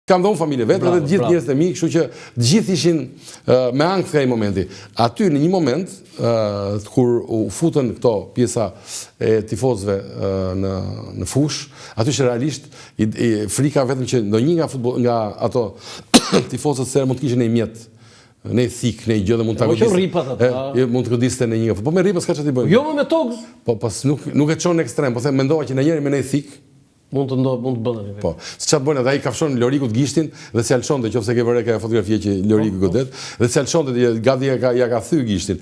Kam dhe unë familje vetë dhe gjithë njerëzit e mi, kështu që gjithë ishin me ankth nga i momenti. Aty në një moment, kur u futën këto pjesa e tifozëve në fush, aty që realisht frika vetëm që ndonjë nga ato tifozët se mund të kishin një mjet, ne thik, ne gjë dhe mund të mund të godiste në një. Po me ripa s'ka çfarë të bëjmë. Jo me tokë. Po pas nuk e çon në ekstrem, po them mendova që në njëri me ne thik mund të bënë. Po, si çfarë bën, ai kafshon Lorikut gishtin dhe se alçonte, nëse ke vënë ka fotografia që Loriku godet, dhe se alçonte gati ja ka thyr gishtin.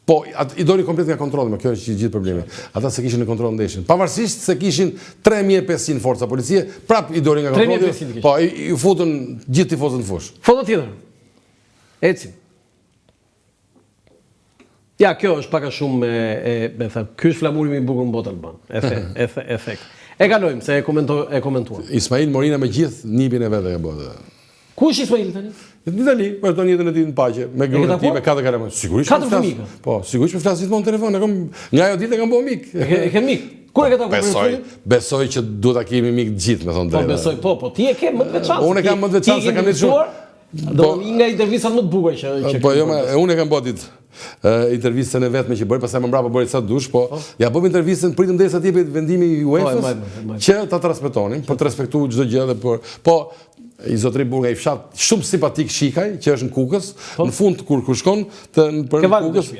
Po, i doli komplet nga kontrolli, kjo është gjithë problemi. Ata se kishin në kontroll ndeshjen. Pavarësisht se kishin 3500 forca policie, prap i doli nga kontrolli. Po, i futën gjithë tifozët në fush. Foto tjetër. Ecim. Ja, kjo është pak a shumë ky është flamuri më i bukur në botë alban. Efekt. E kalojmë, se e komentuar. Ismail Morina me gjithë nipin e vetë ka bërë. Ku është Ismail tani? Në Itali, vazhdon jetën e tij në paqe, me gruan e tij, me 4 kalamaj. Sigurisht. 4 fëmijë. Po, sigurisht që flas gjithmonë në telefon, nga ajo ditë kam bërë mik. E ke mik? Ku e ke takuar? Besoj që duhet ta kemi mik të gjithë, me thonë drejtë. Po besoj, po, ti e ke më të veçantë. Unë kam më të veçantë se kam lexuar. Do nga intervistat më të bukura që po jo, unë e kam bërë ditë. Intervistën e vetme që bëri, pastaj më mbrapa bëri sa dush, po ja bëmë intervistën, pritëm derisa të jepet vendimi i UEFA-s që ta transmetonin, për të respektuar çdo gjë dhe po i zotëri burga i fshat shumë simpatik Shikaj, që është në Kukës, në fund kur shkon për Kukës.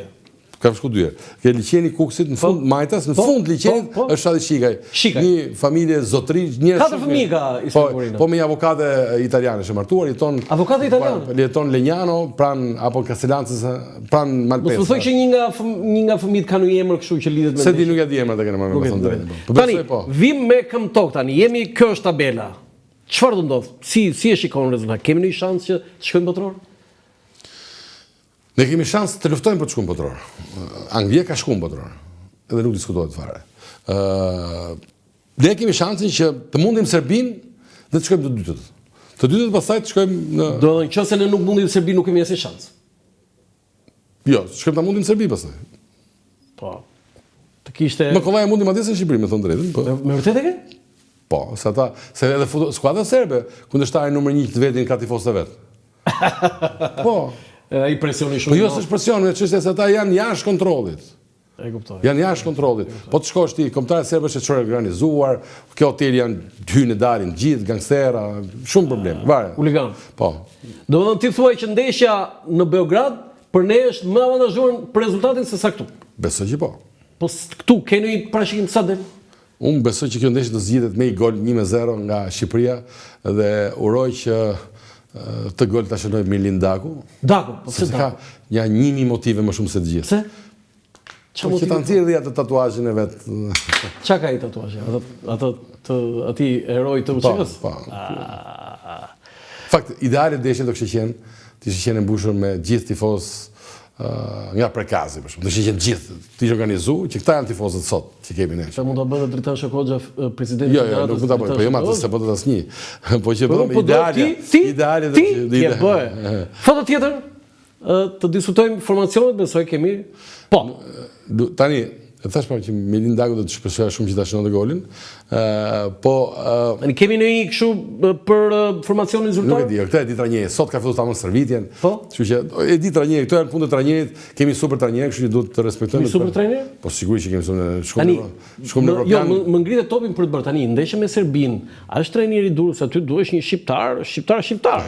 Ka shku dyre. Ke liçeni Kukësit në fund Majtas, në fund liçenit është fshati Shikaj. Një familje zotëri, njerëz. 4 fëmijë ka Ismail Morina. Po me një avokate italiane është martuar, jeton. Avokate italiane? Jeton Legnano, apo Castellancës, pran Malpesa. Mos më thuaj që një nga fëmijët ka një emër kështu që lidhet me. Se di nuk e di emrat e kanë më thënë drejtë. Tani, vim me këmbëtok tani. Jemi, kjo është tabela. Çfarë do ndodh? Si e shikon rezultatin? Kemi një shans që të shkojmë botror? Ne kemi shans të luftojmë për të shkuar botror. Anglia ka shkuar botror. Edhe nuk diskutohet fare. Ne kemi shansin që të mundim Serbinë dhe të shkojmë të dytët. Të dytët pastaj të shkojmë në. Do të thonë nëse ne nuk mundim Serbinë nuk kemi asnjë shans. Jo, shkojmë ta mundim Serbinë pastaj. Po. Të kishte. Më kollaj mundim atje në Shqipëri, me thënë drejtën, po. Me vërtet e ke? Po, se edhe skuadra serbe, kundërshtari numër 1 të vetin ka tifozët e vet. Po. Ai presioni shumë. Po jo s'është presion, çështja se ata janë jashtë kontrollit. E kuptoj. Janë jashtë kontrollit. Po të shkosh ti, kombëtarët serbë është çfarë organizuar, kjo hotel janë hyrë dalin gjithë gangstera, shumë problem. Vare. Huligan. Po. Do të thonë ti thuaj që ndeshja në Beograd për ne është më avantazhuar për rezultatin se sa këtu. Besoj që po. Po këtu keni parashikim sa del? Unë besoj që kjo ndeshje do zgjidhet me një gol 1-0 nga Shqipëria dhe uroj që të gol ta shënoj Mirlin Daku. Daku, po pse ka ja 1000 motive më shumë se të gjithë. Pse? Çfarë motive? Që ta nxjerrë atë tatuazhin e vet. Çka ka ai tatuazhi? Aty heroi të UCK-s? Po. Fakt, ideale ndeshjen do kishte qenë, të ishte qenë mbushur me gjithë tifoz nga Prekazi, për shembull. Do ishte gjithë, të ishte organizuar që këta janë tifozët sot që kemi ne. Sa mund ta bëjë Dritan Shokoxha presidenti i Federatës? Jo, nuk mund ta bëj, po jo atë se po të asnjë. Po që bëjmë ideale do të bëj. Foto tjetër të diskutojmë formacionet, besoj kemi. Po. Tani thash që Mirlin Daku do të shpresoj shumë që ta shënonte golin. Po ne kemi një kështu për formacionin zyrtar. Nuk e di, këtë e di trajneri. Sot ka filluar tamam shërbitjen. Po. Kështu që e di trajneri, këto janë punë të trajnerit. Kemi super trajner, kështu që duhet të respektojmë. Kemi super trajner? Po sigurisht që kemi shkuar në Evropë. Jo, më ngritet topin për të bërë tani ndeshje me Serbinë. A është trajneri i dur se aty duhesh një shqiptar.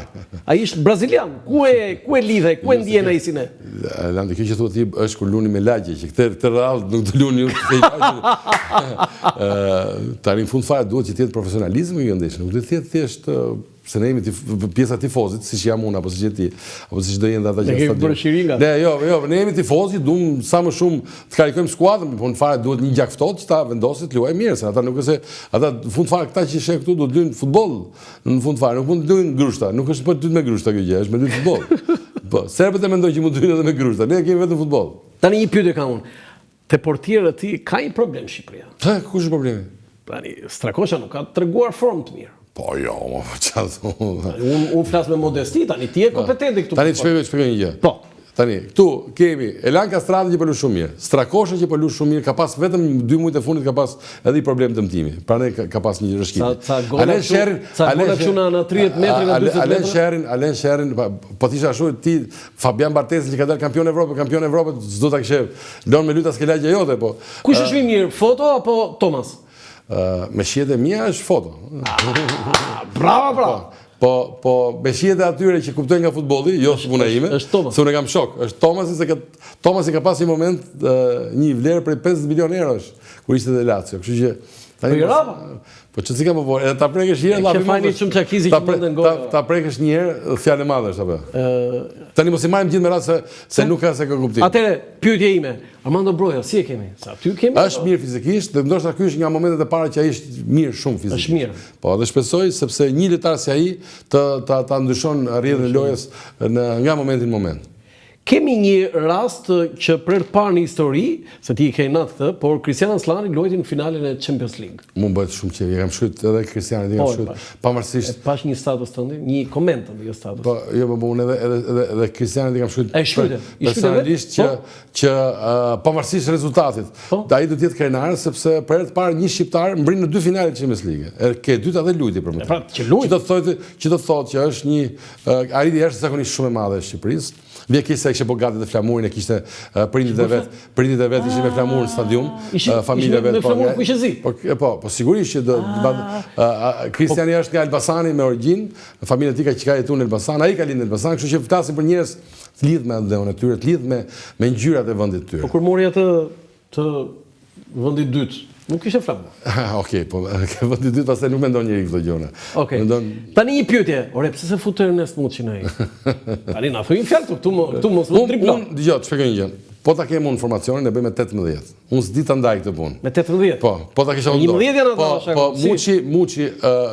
Ai është brazilian. Ku e lidhe, ku e ndjen ai si ne? Landi, kjo që thua ti është kur luni me lagje, që këtë radhë nuk të luni tani në fund fare duhet që të jetë profesionalizëm i ndeshjes, nuk duhet të jetë thjesht se ne jemi pjesa tifozit, siç jam unë apo siç je ti, apo siç do jenë ata që stadion. Ne, jo, ne jemi tifozit, duam sa më shumë të karikojmë skuadrën, por në fare duhet një gjak ftohtë që ta vendosit të luajë mirë, se ata nuk është ata në fund fare këta që sheh këtu do të luajnë futboll, në fund fare nuk mund të luajnë grushta, nuk është për të me grushta kjo gjë, është me luajë futboll. Po, serbët e mendojnë që mund të luajnë edhe me grushta, ne kemi vetëm futboll. Tani një pyetje kam unë. Te portierët ti ka një problem Shqipëria. Kush është problemi? Tani Strakosha nuk ka treguar formë të mirë. Po jo, çfarë thon. Unë flas me modesti, tani ti je kompetent këtu. Tani të shpjegoj një gjë. Po. Tani, këtu kemi Elan Kastrati që po luaj shumë mirë, Strakosha që po luaj shumë mirë, ka pas vetëm 2 muaj të fundit ka pas edhe problem dëmtimi. Prandaj ka pas një rrëshqitje. Sa gola çuna në 30 metra nga 40 metra. Alen Sherin, po tisha ashtu ti Fabian Bartesi që ka dalë kampion Evropë, s'do ta kishe lënë me luta skelagja jote, po. Kush është më mirë, foto apo Thomas? Me shihet e mia është foto. Bravo. Po me shihet e atyre që kuptojnë nga futbolli, jo puna ime. Se unë kam shok. Është Thomasi se Thomasi ka pas një moment një vlerë prej 50 milion eurosh kur ishte te Lazio. Kështu që po çfarë kam po edhe ta prekësh një herë fani shumë çakizi që mundën gol. Ta prekësh një herë fjalë madhe është apo? Tani mos i marrim gjithë me radhë se nuk ka se ka kuptim. Atëre, pyetja ime, Armando Broja, si e kemi? Sa ty kemi? Është mirë fizikisht, dhe ndoshta ky është nga momentet e para që ai është mirë shumë fizikisht. Është mirë. Po, dhe shpresoj sepse një lojtar si ai ta ndryshon rrjedhën e lojës nga momenti në moment. Kemi një rast që për të parë në histori, se ti i ke natë këtë, por Cristiano Aslani luajti në finalen e Champions League. Mu bëhet shumë qefi, kam shkruajtur edhe Cristiano, kam shkruajtur pavarësisht. Pash një status tënd, një koment të një status. Po, jo, po unë edhe Cristiano kam shkruajtur. Personalisht që pavarësisht rezultatit. Ai do të jetë krenar sepse për herë të parë një shqiptar mbrin në 2 finale të Champions League. Ke e dyta dhe luajti për më. Që do të thotë që është një arritje jashtëzakonisht shumë e madhe e Shqipërisë. Vje kishte e kishte po gati dhe flamurin, e kishte prindit e vet ishin me flamurin në stadium, familja vet. Me flamurin ku ishe zi? Po sigurisht që Kristiani është nga Elbasani me origjinë, familja e tij që ka jetuar në Elbasan, ai ka lindur në Elbasan, kështu që flasim për njerëz të lidhur me atë natyrë, të lidhur me ngjyrat e vendit të tyre. Po kur mori atë të vendit dytë, nuk ishte flamur. Okej, po vendi dytë pastaj nuk mendon njëri këto gjëra. Okej. Tani një pyetje. Ore, pse se fut Ernest Muçin ai? Tani na thuaj fjalë këtu mos u driblon. Dgjoj, të shpjegoj një gjë. Po ta kem unë informacionin e bëj me 18. Unë s'di ta ndaj këtë punë. Me 18? Po ta kisha unë. 11 janë ata. Po Muçi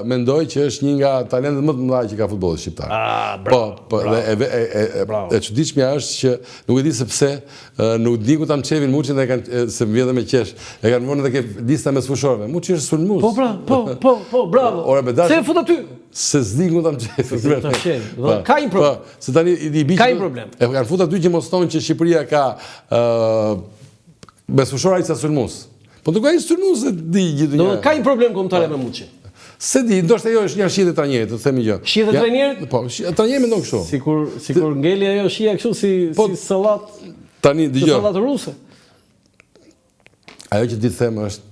mendoj që është një nga talentet më të mëdha që ka futbolli shqiptar. Po, e çuditshmja është që nuk e di se pse nuk di ku ta mçevin Muçin dhe kanë se vjen me qesh. E kanë vënë edhe ke lista me sfushorëve. Muçi është sulmues. Po, bravo. Se fut aty. Se s'di ku ta mçevin. Ka një problem. Se tani i bi. Ka një problem. E kanë fut aty që mos thonë që Shqipëria ka besfushora i sa sulmues. Po nuk ka i sulmues se di gjithë një. Ka një problem kombëtare me Muçin. Se di, ndoshta jo është një shije e trajnerit, të themi gjë. Shije e trajnerit? Po, trajneri mendon kështu. Sikur ngeli ajo shija kështu si sallat. Tani dëgjoj. Sallat ruse. Ajo që ti them është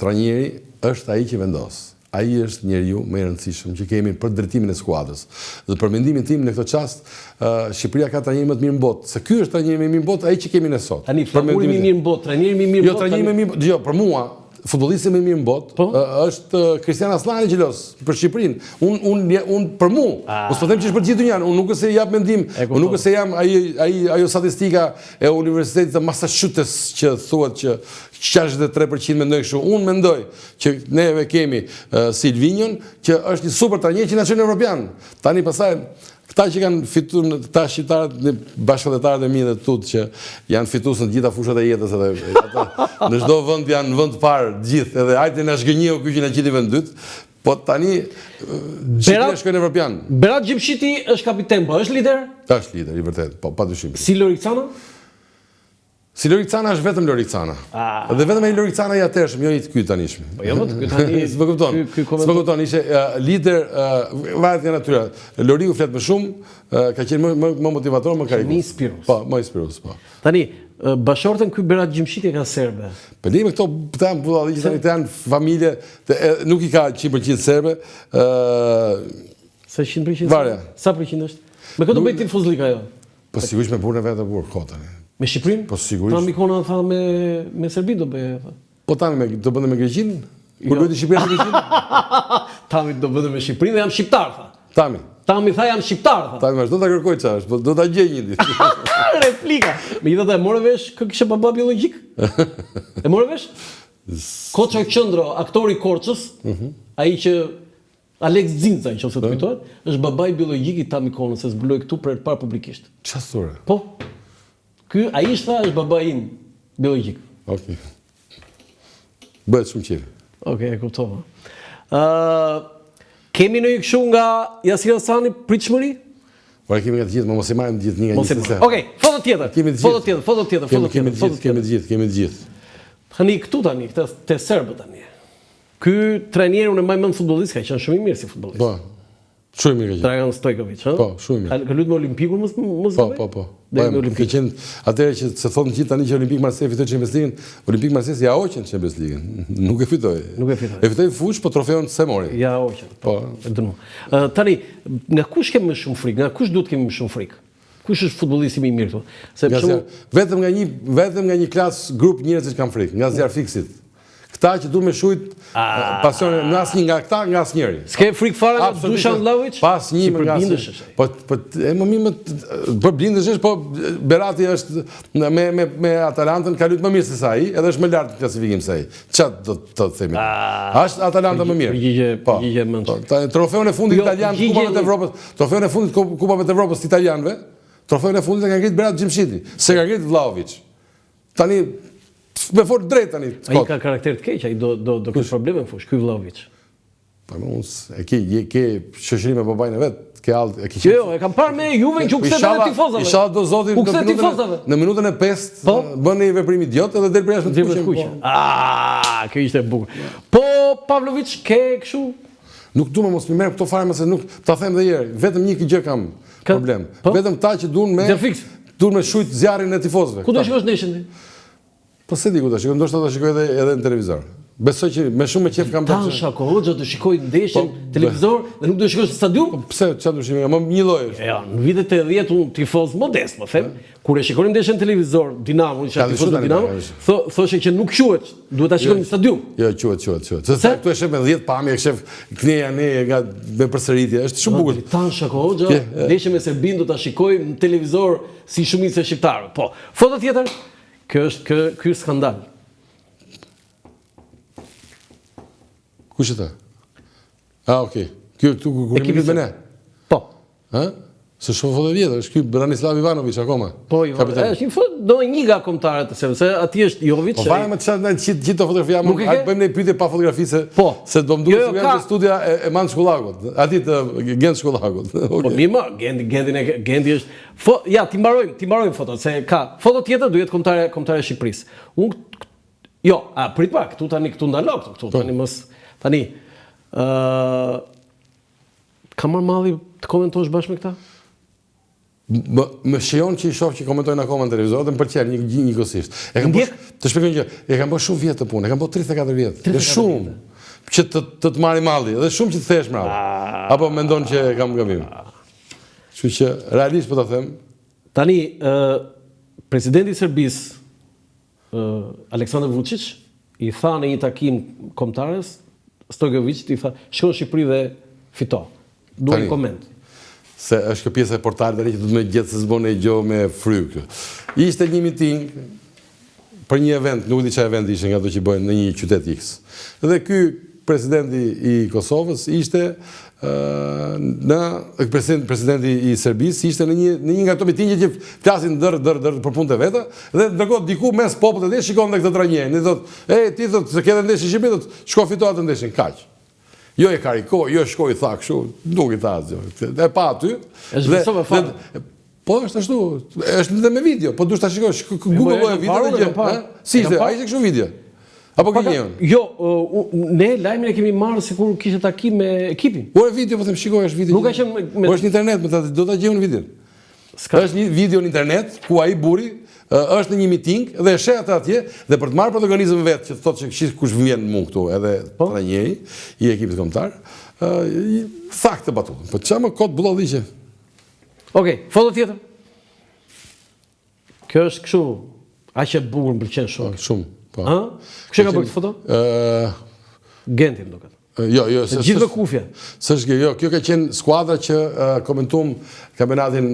trajneri është ai që vendos. Ai është njeriu më i rëndësishëm që kemi për drejtimin e skuadrës. Dhe për mendimin tim në këtë çast, Shqipëria ka trajner më të mirë në botë. Se ky është trajneri më i mirë në botë, ai që kemi ne sot. Tani flamuri më i mirë në botë, trajneri më i mirë në botë. Jo, trajneri më i mirë, jo, për mua futbollisti më i mirë në botë është Cristiano Aslani xhelos për Shqipërinë. Unë për mua, mos po them që është për gjithë dynjan, unë nuk e se jap mendim, unë nuk e se jam ajo statistika e Universitetit të Massachusetts që thuhet që 63% mendojnë kështu. Unë mendoj që neve kemi Silvinjon, që është një super trajner që na çon evropian. Tani pastaj këta që kanë fituar, këta shqiptarët, bashkëdhetarët e mi dhe tut që janë fitues në të gjitha fushat e jetës edhe në çdo vend janë në vend parë gjithë, edhe hajde na zgënjeu ky që na qiti vend dytë. Po tani Shqipëria shkojnë evropian. Berat Gjimshiti është kapiten, po është lider? Është lider, i vërtet, po padyshim. Si Loricana? Si Loricana është vetëm Loricana. Dhe vetëm ai Loricana i atërshëm, jo i të ky tanishëm. Po jo, ky tani. S'më kupton, ishte lider varet nga natyra. Loriu flet më shumë, ka qenë më motivator, më karikus. Më inspirues. Po, më inspirues, po. Tani, bashortën ky Berat Gjimshiti ka serbe. Po me këto janë budalliqë, që janë familje, nuk i ka 100% serbe. Sa 100%? Varja. Sa përqind është? Me këtë bëj tifozlik ajo. Po sigurisht me burrë vetë burr kotën. Me Shqipërinë? Po sigurisht. Pra Mikona tha me Serbi do bëje. Po tani do bënte me Greqinë? Kur luajti Shqipëria me Greqinë? Tami do bënte me Shqipërinë dhe jam shqiptar tha. Tami tha jam shqiptar tha. Tami vazhdo ta kërkoj çfarë, po do ta gjej një ditë. Replika. Megjithatë e morë vesh kë kishte baba biologjik? E morë vesh? Koço Qendro, aktori i Korçës, ai që Alex Zinca, nëse të kujtohet, është babai biologjik i Tami Konës, se zbuloi këtu për të parë publikisht. Çfarë thore? Po. Ky ai është babai im biologjik. Okej. Bëhet shumë qefi. Okej, e kuptova. Kemi në kështu nga Yasir Hasani pritshmëri? Ora kemi nga të gjithë, mos i marrim të gjithë një nga një. Okej, foto tjetër. Kemi të gjithë. Tani këtu tani, te serbët tani. Ky trajner unë më mend futbollist ka qenë shumë i mirë si futbollist. Po. Shumë i mirë ka qenë. Dragan Stojković, ha? Po, shumë i mirë. Ka luajtur me Olimpikun mos Po. Ka qenë atëherë që se thonë gjithë tani që Olimpik Marseille fitoi Champions League, Olimpik Marseille ja hoqën Champions League. Nuk e fitoi. E fitoi fush, po trofeun se mori. Ja hoqën. Po. E dënu. Tani, nga kush kemi më shumë frikë? Nga kush duhet kemi më shumë frikë? Kush është futbollisti më i mirë këtu? Se vetëm nga një klas grup njerëzish kanë frikë, nga Zjarfiksit. Këta që du me shujt pasionin nga asnjë nga këta, nga asnjëri. S'ke frikë fare nga Dusan Vlahović? Pas një nga asnjë. Po blindesh, po Berati është me Atalantën ka luajtur më mirë se sa ai, edhe është më lart në klasifikim se ai. Çfarë do të themi? Është Atalanta më mirë. Përgjigje mend. Trofeun e fundit italian të Kupave të Evropës, trofeun e fundit Kupave të Evropës të italianëve, trofeun e fundit e ka ngritur Berat Xhimshiti, se ka ngritur Vlahović. Tani me fort drejt tani. Ai ka karakter të keq, ai do kesh probleme fush, ky Vlahović. Po unë ke shoqëri me babain e vet, ke e ke. Jo, e kam parë me Juve që u kthej vetë tifozave. Inshallah do zoti në minutën e 5 bën një veprim idiot edhe del për jashtë të kuqe. Kjo ishte bukur. Po Pavlović ke kështu? Nuk du me mos më merr këto fare se nuk ta them edhe herë, vetëm një gjë kam problem. Vetëm ta që duan me shujt zjarrin e tifozëve. Ku do shikosh ndeshjen ti? Po se di ku do shikoj, ndoshta do shikoj edhe në televizor. Besoj që me shumë me qef kam bërë. Tansha Hoxha do shikoj ndeshjen në televizor dhe nuk do shikosh në stadium? Pse çfarë do shikoj? Më një lloj është. Ja, në vitet e 80 unë tifoz modest, më them, kur e shikonin ndeshjen në televizor, Dinamo, isha tifoz në Dinamo, thoshe që nuk quhet, duhet ta shikojmë në stadium. Jo, quhet. Se këtu e shef me 10 pamje, e shef kneja ne nga me përsëritje, është shumë bukur. Tansha Hoxha, ndeshjen me Serbin do ta shikoj në televizor si shumica e shqiptarëve. Po, foto tjetër. Ky është skandal. Kush është? Okej. Ky këtu kur kemi me ne. Po. Se shumë foto vjetër, është ky Branislav Ivanović akoma. Po, është një foto do një nga kombëtarët se aty është Jović. Po fare me çfarë gjithë fotografia më hajt bëjmë ne pyetje pa fotografi se do më duhet të jam në studia e Mand Shkullakut. Aty të Gent Shkullakut. Po mirë, Gendi është ja, ti mbarojmë fotot se ka foto tjetër duhet kombëtare e Shqipërisë. Jo, prit pak, këtu ndalo këtu tani mos tani ka marrë malli të komentosh bashkë me këta? Më shijon që i shoh që komentojnë akoma në televizor dhe më pëlqen njëkohësisht. Të shpjegoj një, e kam bërë shumë vjet të punë, e kam bërë 34 vjet. Dhe shumë që të marrë malli, dhe shumë që të thesh mbrapa. Apo mendon që kam gabim. Kështu që realisht po ta them. Tani presidenti i Serbisë Aleksandar Vučić i tha në një takim kombëtarës Stojković i tha, shkon në Shqipëri dhe fito. Duaj koment. Se është kjo pjesë e portalit tani që do të më gjetë se s'bën e gjë me fryk. Ishte një miting për një event, nuk di çfarë event ishte nga ato që bëjnë në një qytet X. Dhe ky presidenti i Kosovës ishte presidenti i Serbisë ishte në një nga ato mitinge që flasin dër për punët e veta dhe ndërkohë diku mes popullit dhe shikon dhe këtë trajnerin. Ai thotë, ti thotë se ke ndeshje në Shqipëri, thotë, shko fito atë ndeshjen, kaq. Jo e karikoj, jo shkoj tha kështu, nuk i tha asgjë. E pa aty. Po është ashtu, është edhe me video, po duhet ta shikosh, Google e video dhe gjë. Si ishte, ai ishte kështu video. Apo gënjeun? Jo, ne lajmin e kemi marrë sikur kishte takim me ekipin. Po e video, po them shikoj, është video. Nuk ka qenë po është në internet, do ta gjejmë në video. Është një video në internet ku ai burri është në një miting dhe e sheh atë atje dhe për të marrë protagonizëm vetë që thotë që kush vjen mua këtu edhe trajneri i ekipit kombëtar tha këtë batutën. Po çfarë më kot bullolliqe. Okej, foto tjetër. Kjo është kështu, aq e bukur, më pëlqen shumë. Shumë, po. Kush e ka bërë këtë foto? Genti më duket. Jo, gjithë me kufje. S'është jo, kjo ka qenë skuadra që komentuam kampionatin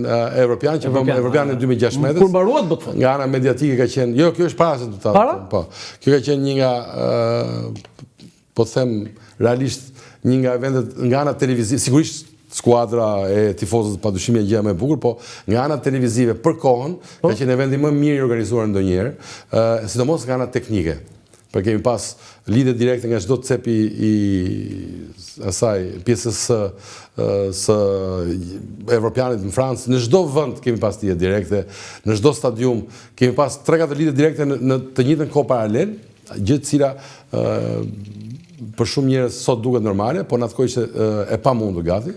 evropian që bëm evropian në 2016. Kur mbaruat bë foto? Nga ana mediatike ka qenë, jo, kjo është para se të po. Kjo ka qenë një nga po them realisht një nga eventet nga ana televizive, sigurisht skuadra e tifozëve padyshim e gjë më e bukur, po nga ana televizive për kohën ka qenë eventi më mirë i organizuar ndonjëherë, sidomos nga ana teknike. kemi pas lidhje direkte nga çdo cep i asaj pjesës së evropianit në Francë, në çdo vend kemi pas lidhje direkte, në çdo stadium kemi pas 3-4 lidhje direkte në të njëjtën kohë paralel, gjë e cila për shumë njerëz sot duket normale, por në atë kohë ishte e pamundur gati.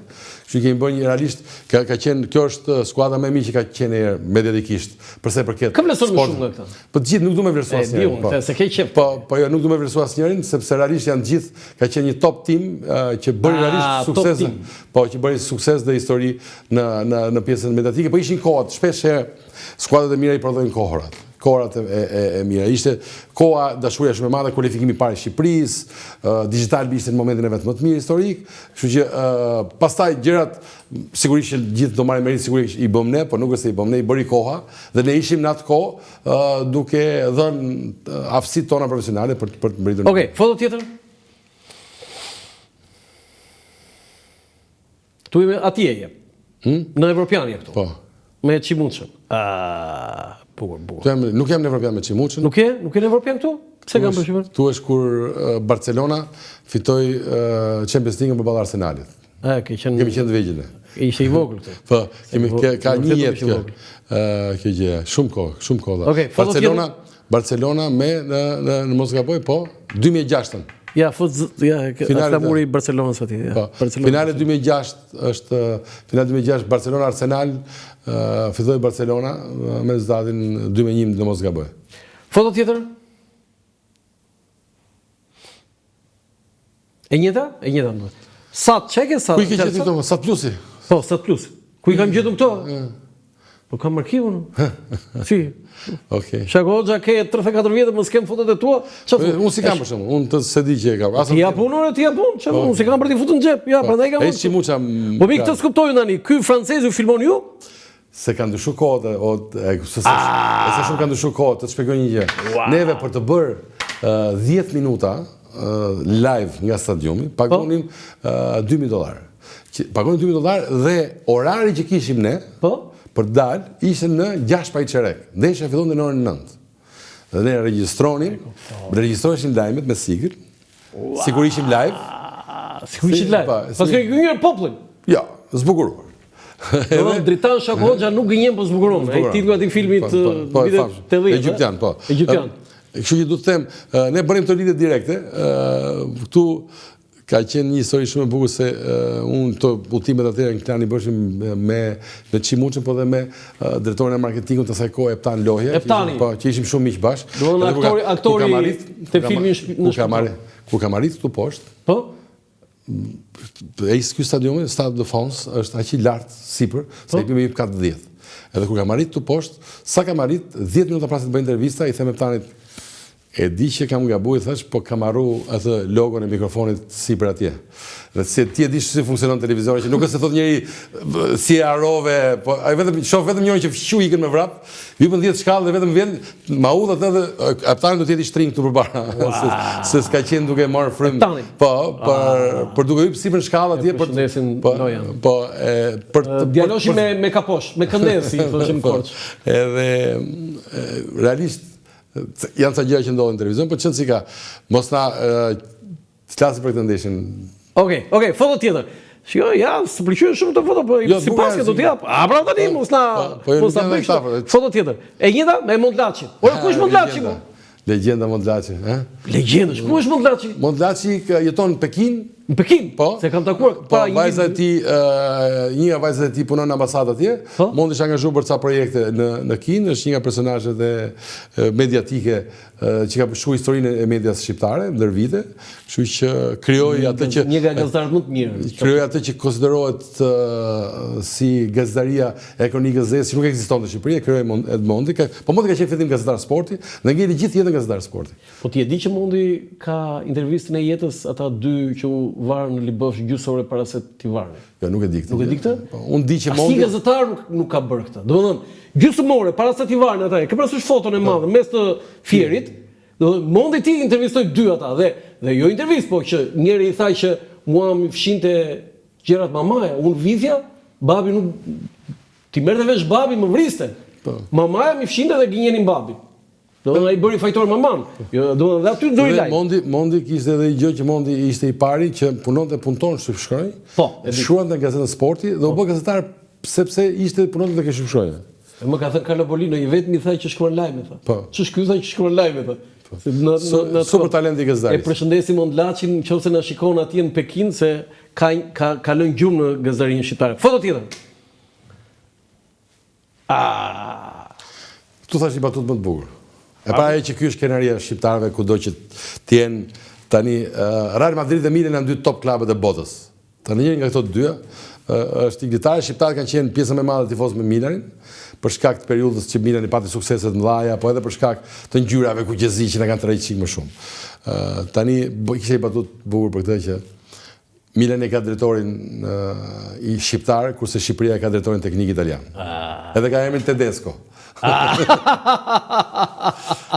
Kështu kemi bërë një realisht, ka qenë, kjo është skuadra më e mirë që ka qenë mediatikisht, përsa i përket. Ka vlerësuar më shumë nga këta. Po të gjithë nuk du me vlerësua asnjërin. Se ke qef. Po jo, nuk du me vlerësua asnjërin, sepse realisht janë gjithë, ka qenë një top team që bëri realisht sukses. Po, që bëri sukses dhe histori në pjesën mediatike, po ishin kohët, shpesh skuadrat e mira i prodhojnë kohërat e mira. Ishte koha dashuria shumë e madhe, kualifikimi i parë i Shqipërisë, Digital ishte në momentin e vet më të mirë historik, kështu që pastaj gjërat sigurisht që gjithë do marrin merit, sigurisht i bëm ne, por nuk është se i bëm ne, i bëri koha dhe ne ishim në atë kohë duke dhënë aftësitë tona profesionale për të mbërritur. Okej, foto tjetër. Tu jemi atje je. Në Evropiani këtu. Po. Me Çimuçën. Bukur. Nuk jam në Evropian me Çimuçën. Nuk je në Evropian këtu? Pse kam përshtypjen? Tu është kur Barcelona fitoi Champions League përballë Arsenalit. Kemi qenë të vegjël. Ishte i vogël këtu. Po, ka një jetë kjo. Kjo gjë, shumë kohë. Barcelona me në mos gaboj, po 2006. Ja, është muri i Barcelonës aty. Finale 2006 është finale 2006 Barcelona-Arsenal, fitoi Barcelona me rezultatin 2-1 në mos gaboj. Foto tjetër? E njëta? Sat, çeke sat? Ku i ke gjetur këto? Sat Plusi. Po, Sat Plus. Ku i kam gjetur këto? Po kam arkivun. Si? Okej. Shako Hoxha ke 34 vjetë, mos kem fotot e tua. Unë si kam për shembull, unë të se di që e kam. Ti ja punore, ti ja punë, çfarë unë si kam për të futur në xhep. Ja, prandaj kam. Ai Çimuça. Po mi këtë skuptoj tani, ky francez ju filmon ju? Se kanë ndryshuar kohët, se shumë kanë ndryshuar kohët, të shpjegoj një gjë. Neve për të bërë 10 minuta live nga stadiumi, pagonim $2,000. Pagonim $2,000 dhe orari që kishim ne, për dalë, ishte në 6 pa i qerek. Ndeshja fillonte në orën 9. Dhe ne regjistroheshim lajmet me sigël. Sigur ishim live. Sigur ishim live. Pas ke gënjur popullin. Jo, zbukuruar. Dritan Shako Hoxha nuk gënjen po zbukuron. Ai titulli i filmit vitet 80. Egjiptian, po. Egjiptian. Kështu që du të them, ne bërim të lidhje direkte. Këtu ka qenë një histori shumë e bukur se unë të udhëtimet atëherë në Klani bëshim me Çimuçën, po dhe me drejtorin e marketingut të asaj kohe Eptan Lohja, që ishim shumë miq bashkë. Domethënë aktori të filmit në Shqipëri. Kur kam arrit këtu poshtë. Po. Ky stadiumi, Stade de France, është aq i lartë sipër, se i bëmi kat 10. Edhe kur kam arrit këtu poshtë, sa kam arrit 10 minuta pas të bëj intervista, i them Eptanit, e di që kam gabuar, thash, po kam harru atë logon e mikrofonit sipër atje. Dhe se ti e di si funksionon televizori, që nuk është se thot njëri si e harrove, po ai shoh vetëm njëri që fshu ikën me vrap, hyn 10 shkallë dhe vetëm vjen ma udh atë dhe Eptani do të jetë i shtring këtu përpara. Se s'ka qenë duke marrë frym. Po, për duke hyrë sipër shkallë atje për djaloshi me kaposh, me këndez, si thoshim Korç. Edhe realisht janë ca gjëra që ndodhin në televizion, por çon si ka. Mos na flasim për këtë ndeshjen. Okej, foto tjetër. Shiko, ja, së pëlqyen shumë të foto, po sipas që do të jap. Pra tani mos na bëj foto tjetër. E njëjta me Mondlaçi. Ora ku është Mondlaçi? Legjenda Mondlaçi, Legjenda, ku është Mondlaçi? Mondlaçi jeton në Pekin. Në Pekin? Po. Se kam takuar para një vajza e tij, një nga vajzat e tij punon në ambasadë atje. Mondi është angazhuar për ca projekte në Kinë, është një nga personazhet e mediatike që ka pushuar historinë e medias shqiptare ndër vite, kështu që krijoi atë që një nga gazetarët më të mirë. Krijoi atë që konsiderohet si gazetaria e kronikës zezë, që nuk ekziston në Shqipëri, krijoi Edmondi, po Mondi ka qenë fillim gazetar sporti, dhe ngeli gjithë jetën gazetar sporti. Po ti e di që Mondi ka intervistën e jetës ata dy që u varën në Libosh gjysore para se t'i varën. Jo, nuk e di këtë. Nuk e di këtë? Unë di që Mondi... Asnjë gazetar nuk ka bërë këtë. Domethënë, gjysmore para se t'i varën ata. Ke parasysh foton e madhe mes të fierit. Domethënë, Mondi ti intervistoi dy ata dhe jo intervistë, po që njëri i tha që mua më fshinte gjërat mamaja, unë vizja, babi nuk ti merrte vesh babi më vriste. Mamaja më fshinte dhe gënjenin babin. ai bëri fajtor Maman. Jo, do dhe aty ndoi lajm. Mondi kishte edhe një gjë që Mondi ishte i pari që punton shqipshkronj. Po, shkruante në gazetën Sporti dhe u bë gazetar sepse ishte punonte tek shqipshkronja. Më ka thënë Carlo Bolino, i vetmi tha që shkruan lajme, tha. Po. Ç'është ky tha që shkruan lajme, tha. Super talent i gazetarit. E përshëndesim Mondlaçin nëse na shikon atje në Pekin se ka lënë gjumë në gazetarinë shqiptare. Foto tjetër. Tu thash një batutë më të bukur. E para që ky është krenaria e shqiptarëve kudo që të jenë tani Real Madrid dhe Milan janë dy top klubet e botës. Tani njëri nga këto dyja është iglitar, shqiptarët kanë qenë pjesë më e madhe tifozë me Milanin, për shkak të periudhës që Milani pati suksese të mëdha, po edhe për shkak të ngjyrave kuqezi që na kanë tërhequr çik më shumë. Tani kishte batutë bukur për këtë që Milani ka drejtorin i shqiptar, kurse Shqipëria ka drejtorin teknik italian. Edhe ka emrin Tedesco.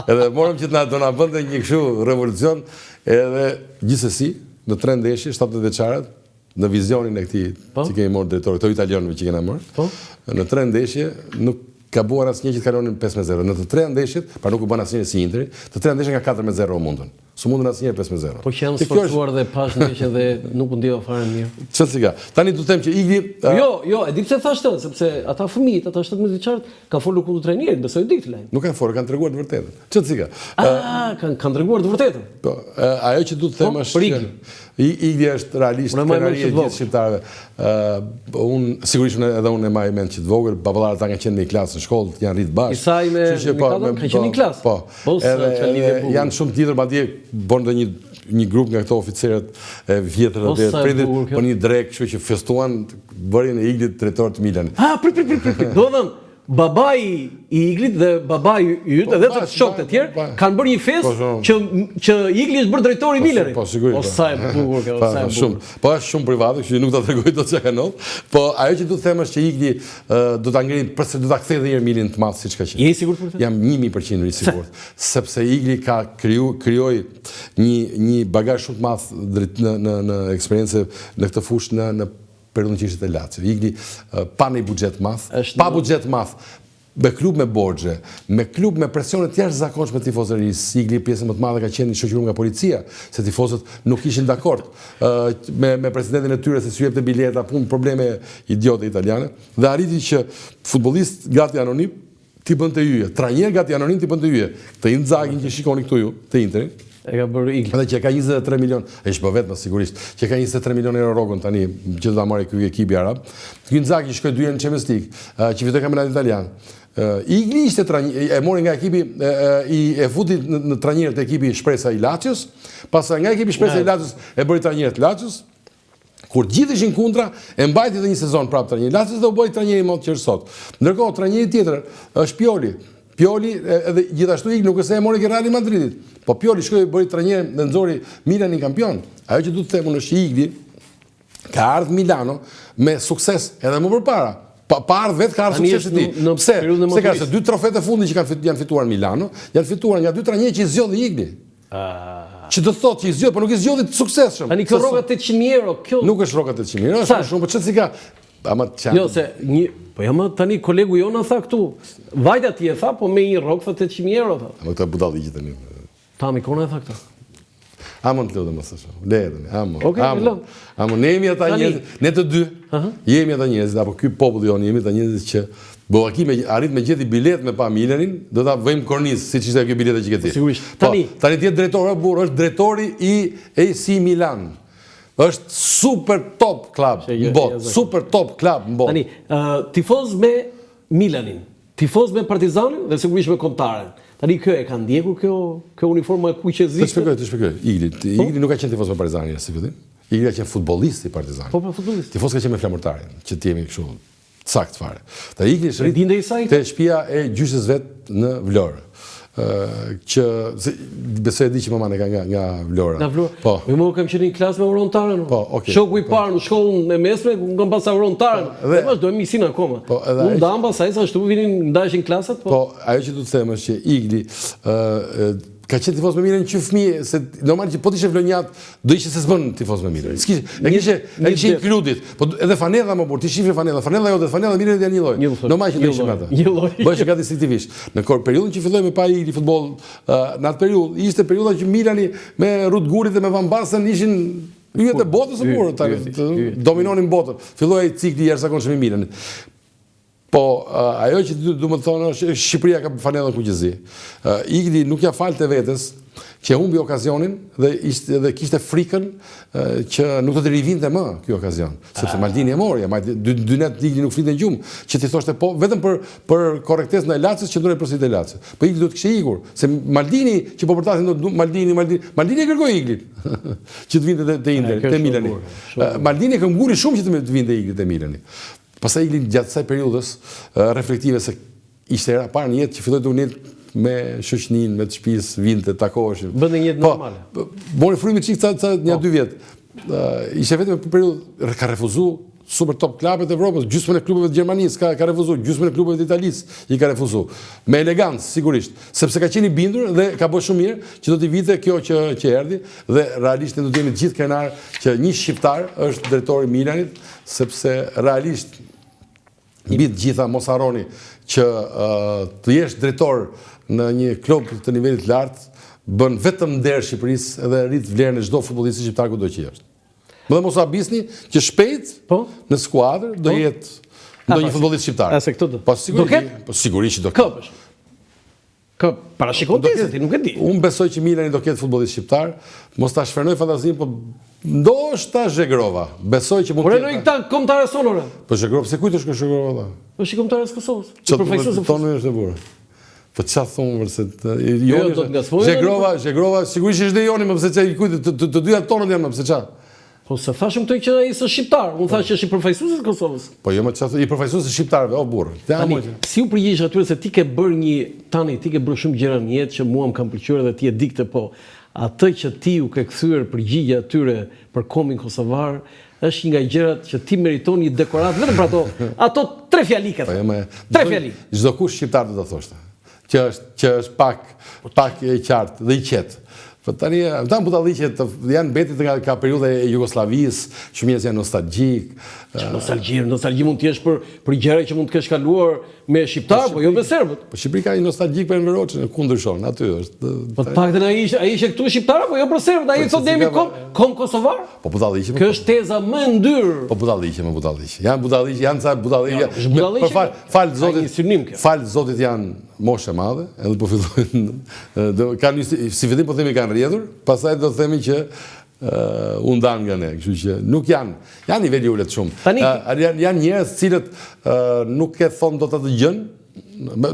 Edhe morëm që do na bënte një kështu revolucion, edhe gjithsesi në 3 ndeshje 17 vjeçarët në vizionin e këtij që kemi marrë drejtori, këto italianëve që kena marrë. Në 3 ndeshje nuk ka buar asnjë që të kalonin 5-0. Në të 3 ndeshjet, pa nuk u bën asnjë si Interi, të 3 ndeshjet nga 4-0 u mundën. Su mundën asnjëherë 5-0. Po që janë sforcuar dhe pas ndeshje dhe nuk u ndjeva fare mirë. Çfarë ka? Tani do të them që Igli Jo, e di pse thash këtë, sepse ata fëmijët, ata 17 vjeçarët kanë folur kundër trajnerit, besoj di këtë lajm. Nuk kanë folur, kanë treguar të vërtetën. Çfarë ka? Kanë treguar të vërtetën. Po, ajo që duhet të them është që Igli është realisht krenaria e gjithë shqiptarëve. Unë sigurisht edhe unë e maj mend që të vogël, baballarët ta kanë qenë në klasë në shkollë, janë rritë bashkë. Isaj me Mikadon kanë qenë në klasë. Po. Edhe janë shumë tjetër, madje bën edhe një grup nga këto oficerët e vjetër dhe pritet po një drek, kështu që festuan bërjen e Iglit drejtor të Milanit. Prit. Do të thënë babai i Iglit dhe babai yt edhe të shokët e tjerë kanë bërë një festë që Igli është bërë drejtori i Milanit. Po sigurisht. O sa e bukur kjo, sa e bukur. Po është shumë private, kështu që nuk ta tregoj dot çka kanë. Po ajo që duhet të them është që Igli do ta ngrijë, do ta kthejë edhe një herë Milanin të madh siç ka qenë. Je i sigurt për këtë? Jam 1000% i sigurt, sepse Igli ka krijoi një bagazh shumë të madh në eksperiencë në këtë fushë në periudhën që ishte te Lazio. Igli pa një buxhet madh, pa buxhet madh, me klub me borxhe, me klub me presione të jashtëzakonshme të tifozërisë. Igli pjesë më të madhe ka qenë i shoqëruar nga policia, se tifozët nuk ishin dakord me presidentin e tyre se si jepte bileta, probleme idiote italiane, dhe arriti që futbollist gati anonim ti bënte yje, trajner gati anonim ti bënte yje. Të Inzaghin që shikoni këtu ju, të Interin, e ka bërë Igli. Edhe që ka 23 milion, e shpo vetëm sigurisht, që ka 23 milion euro rrogun tani, që do ta marrë ky ekipi arab. Inzaghi shkoi 2 herë në Champions League, që fitoi kampionatin italian. Igli ishte e mori nga ekipi e futi në trajnerët e ekipi Shpresa i Lazios, pastaj nga ekipi Shpresa i Lazios e bëri trajner të Lazios. Kur gjithë ishin kundra, e mbajti edhe një sezon prapë trajner i Lazios dhe u bë trajner i mod që është sot. Ndërkohë trajneri tjetër është Pioli. Pioli edhe gjithashtu Igli nuk është se e mori ke Real Madridit. Po Pioli shkoi bëri trajner dhe nxori Milanin kampion. Ajo që duhet të them është Igli ka ardhur Milano me sukses edhe më përpara. Pa ardhur vetë ka ardhur sukses i tij. Pse? Se ka se 2 trofetë e fundit që janë fituar Milano, janë fituar nga 2 trajnerë që i zgjodhi Igli. Që do thotë që i zgjodhi, por nuk i zgjodhi të suksesshëm. Tani kjo rroga 800.000 euro, kjo nuk është rroga 800.000 euro, është shumë, po çfarë si ka? Jo, se po jam tani kolegu jona tha këtu. Vajta ti e tha, po me një rrogë tha 800.000 euro tha. Ama këta budalli gjithë tani. Tami kona e tha këtë. Amon të lutem mos ashtu. Lehetën, amon. Ne jemi ata njerëz, ne të dy. Jemi ata njerëz, apo ky popull jonë jemi ata njerëz që Bollaki arrit me gjeti bilet me pa Milanin, do ta vëjmë kornizë siç ishte kjo bileta që ke ti. Sigurisht. Tani ti drejtori burr, është drejtori i AC Milan. Është super top klub në botë, super top klub në botë. Tani, tifoz me Milanin, tifoz me Partizanin dhe sigurisht me Kontaren. Tani kjo e ka ndjekur kjo uniforma e kuqezisë. Të shpjegoj. Igli nuk ka qenë tifoz me Partizanin si fillim. Igli ka qenë futbollist i Partizanit. Po, futbollist. Tifoz ka qenë me Flamurtarin, që ti jemi kështu sakt fare. Ta Igli është rrit te shtëpia e gjyshes vet në Vlorë. Që besoj di që maman e ka nga Vlora. Nga Vlora. Po. Më kam qenë në klasë me Urontarën. Po, okay. Shoku i parë në shkollën e mesme, kam pasur Urontarën. Dhe vazhdojmë misin akoma. Po, unë ndam pasaj sa ashtu vinin ndajshin klasat, po ajo që do të them është që Igli ka qenë tifoz me Milan që fëmijë, se normal që po t'ishe vlonjat, do ishe se s'bën tifoz me Milan. E kishe inkludit, po edhe fanella më burr, ti shifre fanella jote, fanella e Milanit janë një lloj. Normal që do ishim ata. Bëhesh gati instinktivisht. Në periudhën që filloi me pa i futboll, në atë periudhë ishte periudha që Milani me Rudgurit dhe me Van Basten ishin yjet e botës së burrë, dominonin botën. Filloi cikli i jashtëzakonshëm i Milanit. Po, ajo që du më të thonë është Shqipëria ka fanellën kuqëzi. Igli nuk ja falte vetes që humbi okazionin dhe kishte frikën që nuk do të rivinte më ky okazion. Sepse Maldini e mori, dy net Igli nuk flinte gjumë, që ti thoshte po, vetëm për korrektesë ndaj Laçit që ndonjë përsi të Laçit. Po Igli do të kishte ikur, se Maldini që po përtasin Maldini e kërkoi Iglin që të vinte te Inter, te Milani. Maldini e këmbguri shumë që të vinte Igli te Milani. Pastaj Igli gjatë kësaj periudhës reflektive se ishte era parë në jetë që filloi të unet me shoqëninë, me të shtëpisë, vinte, takoheshin. Bënte një jetë normale. Mori frymën çik një 2 vjet. Ishte vetëm për periudhë ka refuzuar super top klubet e Evropës, gjysmën e klubeve të Gjermanisë ka refuzuar, gjysmën e klubeve të Italisë i ka refuzuar. Me elegancë sigurisht, sepse ka qenë i bindur dhe ka bërë shumë mirë që do t'i vite kjo që erdhi dhe realisht ne do të jemi të gjithë krenar që një shqiptar është drejtori i Milanit, sepse realisht mbi të gjitha mos harroni që të jesh drejtor në një klub të nivelit lartë bën vetëm nder Shqipërisë dhe rrit vlerën e çdo futbollisti shqiptar kudo që është. Më dhe mos abisni që shpejt në skuadrë do jetë ndonjë futbollist shqiptar. Se këtë po sigurisht që do ketë. Parashikon ti se ti nuk e di. Unë besoj që Milani do ketë futbollist shqiptar, mos ta shfrenoj fantazinë, po ndoshta Zhegrova. Besoj që mund të. Por këta kombëtarë sonore. Po Zhegrova, pse kujtosh që Zhegrova? Po shi kombëtarë të Kosovës. Profesorë tonë është e burrë. Po çfarë thonë vërse Zhegrova sigurisht është Joni, më pse çai kujt të dyja tonët janë më pse çfarë? Po se thashëm këtë që ai është shqiptar, unë thash që është i përfaqësues të Kosovës. Po jo më çfarë i përfaqësues të shqiptarëve, o burr. Si u përgjigjesh atyre se ti ke bërë shumë gjëra në jetë që mua më kanë pëlqyer dhe ti e di këtë, po atë që ti u ke kthyer përgjigje atyre për kombin kosovar është një nga gjërat që ti meriton një dekorat vetëm për ato 3 fjalikat. 3 fjali. Çdo kush shqiptar do ta thoshte. Që është pak e qartë dhe i qetë. Po tani, ta budalliqet janë mbetit nga periudha e Jugosllavisë, shumë njerëz janë nostalgjik. Nostalgji mund të jesh për gjëra që mund të kesh kaluar me shqiptar, po jo me serbët. Po Shqipëria ka një nostalgjik për Enver Hoxhën, ku ndryshon, aty është. Po të paktën ai ishte këtu shqiptar, po jo për serbët, ai thotë jemi kom kosovar. Po budalliqe. Kjo është teza më e ndyrë. Po budalliqe. Janë ca budalliqe. Fal Zotit janë moshë e madhe, edhe po fillojnë kanë si fillim po themi kanë rrjedhur, pastaj do të themi që u ndan nga ne, kështu që nuk janë niveli ulët shumë. Janë njerëz cilët nuk e thon dot atë gjën,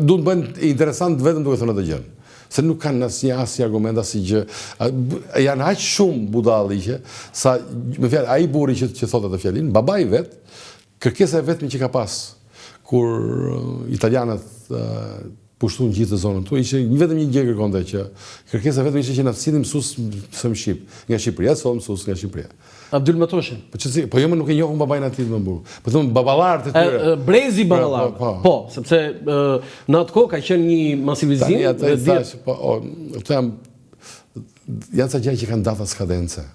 duhet bën interesant vetëm duke thënë atë gjën. Se nuk kanë asnjë argument asnjë gjë. Janë aq shumë budalliqe sa me fjalë ai burri që thotë atë fjalin, babai vet, kërkesa e vetme që ka pas kur italianët pushtuan gjithë zonën tu, ishte vetëm një gjë kërkonte që kërkesa vetëm ishte që na sillim mësues së shqip, nga Shqipëria, sot mësues nga Shqipëria. Abdyl Matoshin. Po jo më nuk e njohun babain aty më burr. Po thon baballarët e tyre. Brezi baballar. Po, sepse në atë kohë ka qenë një masivizim dhe janë ca gjëra që kanë data skadence.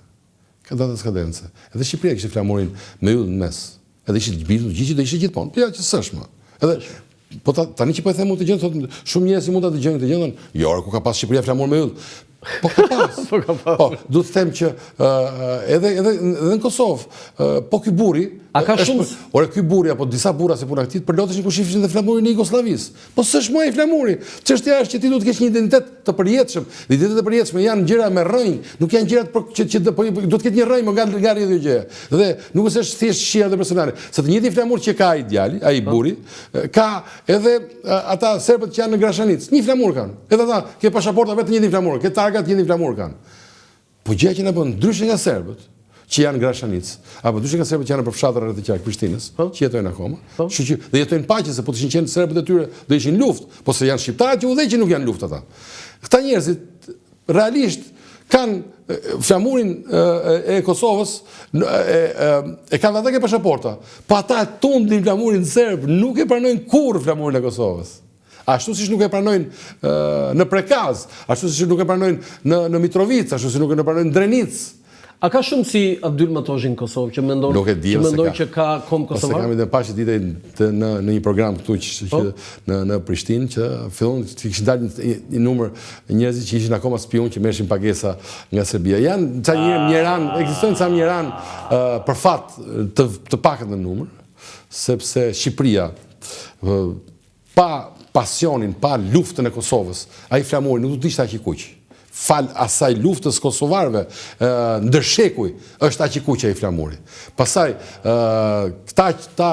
Edhe Shqipëria kishte flamurin me yll në mes. Edhe ishte gjithë do ishte gjithmonë. Po ja që s'është më. Edhe po tani që po e them të gjën, thotë shumë njerëz mund ta dëgjojnë këtë gjë, jo, ku ka pas Shqipëria flamur me yll. Po ka pas. Po, duhet të them që edhe në Kosovë, po ky burri, a ka shumë? Ore ky burri apo disa burra se puna këtij përloteshin kur shifshin dhe flamurin e Jugosllavisë. Po s'është më ai flamuri. Çështja është që ti duhet të kesh një identitet të përjetshëm. Identitetet e përjetshme janë gjëra me rrënjë, nuk janë gjëra që duhet të ketë një rrënjë nga rrjedhë gjë. Dhe nuk është thjesht shija dhe personale. Se të njëjtin flamur që ka ai djali, ai burri, ka edhe ata serbët që janë në Grashanic. Një flamur kanë. Edhe ata ke pasaporta vetë një flamur, ke targat një flamur kanë. Po gjëja që na bën ndryshe nga serbët që janë Grashanic, apo ndryshe nga serbët që janë për fshatrat rreth të qark Prishtinës, që jetojnë akoma. Kështu që dhe jetojnë paqe, se po të ishin qenë serbët e tyre do ishin luftë, po se janë shqiptarët që udhëheqin nuk janë luftë ata. Këta njerëzit realisht kanë flamurin e Kosovës, e kanë ata ke pasaporta, po ata e tundin flamurin serb, nuk e pranojnë kurrë flamurin e Kosovës. Ashtu siç nuk e pranojnë në Prekaz, ashtu siç nuk e pranojnë në Mitrovic, ashtu siç nuk e pranojnë në Drenic. A ka shumë si Abdyl Matozhi në Kosovë që mendon që ka kom kosovar? Ose kam edhe pashë ditë në një program këtu në Prishtinë që fillon të kishin dalë një numër njerëz që ishin akoma spion që merreshin pagesa nga Serbia. Janë ca njeran, ekzistojnë ca njeran për fat të pakët në numër, sepse Shqipëria pa pasionin, pa luftën e Kosovës, ai flamuri nuk do të ishte aq i kuq. Fal asaj luftës kosovarëve ndërshekuj është aq i kuq ai flamuri. Pastaj këta